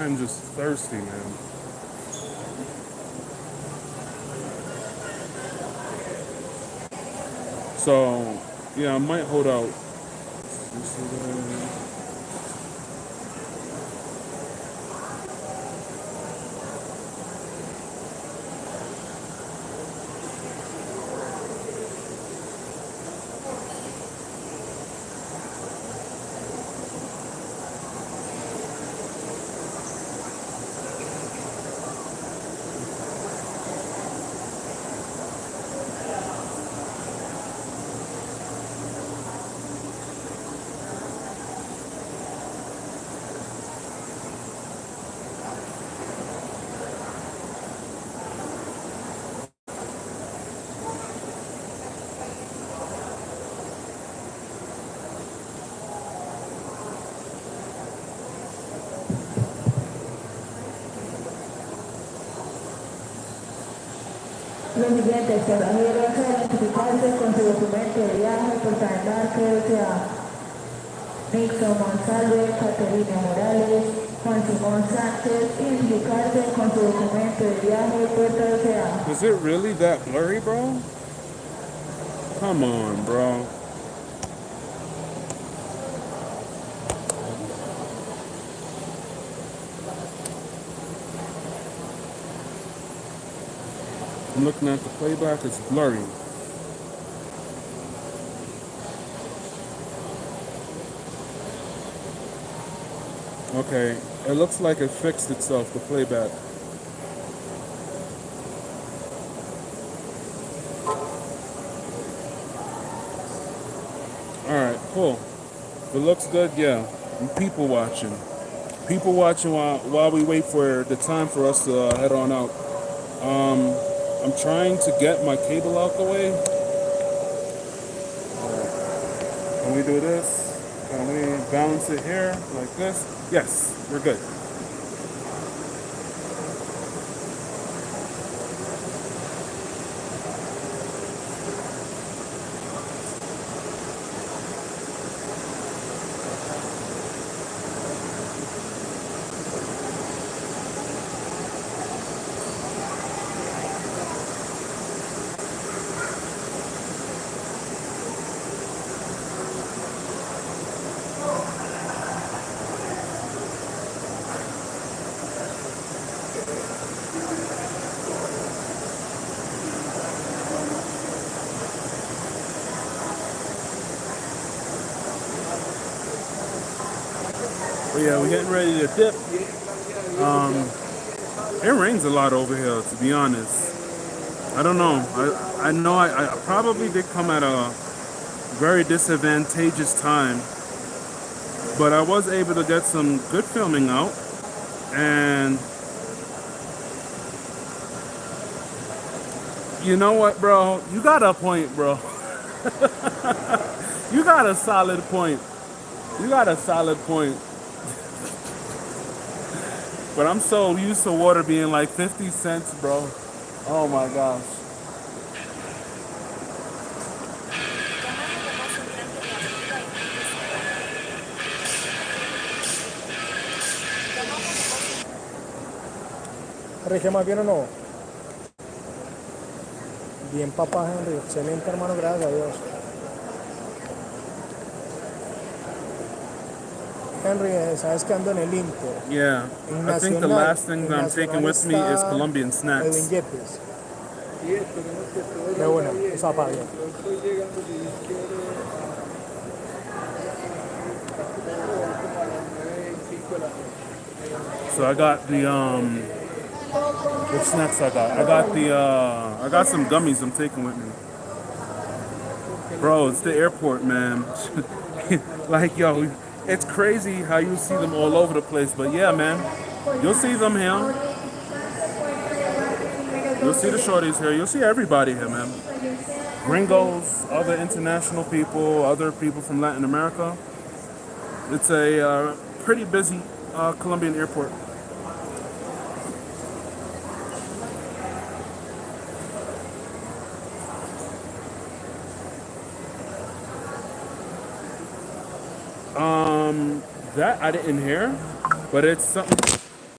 I'm just thirsty, man. So, yeah, I might hold out. Lo siguiente, pasajero debe identificarse con su documento de viaje, portaembarque, o sea, Nixon González, Caterina Morales, Juan Simón Sánchez, identificarse con su documento de viaje, puerta o sea. Is it really that blurry, bro? Come on, bro. I'm looking at the playback, it's blurry. Okay, it looks like it fixed itself, the playback. Alright, cool. If it looks good, yeah. I'm people watching. People watching while we wait for the time for us to head on out. I'm trying to get my cable out the way. Can we do this? Can we balance it here like this? Yes, we're good. But yeah, we're getting ready to dip. It rains a lot over here, to be honest. I don't know. I know I probably did come at a very disadvantageous time, but I was able to get some good filming out. And you know what, bro? You got a point, bro. You got a solid point. You got a solid point. But I'm so used to water being like 50 cents, bro. Oh my gosh. Enrique, ¿más bien o no? Bien, papá Henry. Excelente, hermano. Gracias a Dios. Henry, sabes que ando en el Inter. Yeah, I think the last thing that I'm taking with me is Colombian snacks. De buena, esa pa' bien. So I got the what snacks I got? I got some gummies I'm taking with me. Bro, it's the airport, man. Like, yo, it's crazy how you see them all over the place, but yeah, man, you'll see them here. You'll see the shorties here. You'll see everybody here, man. Gringos, other international people, other people from Latin America. It's a pretty busy Colombian airport. That I didn't hear, but it's something.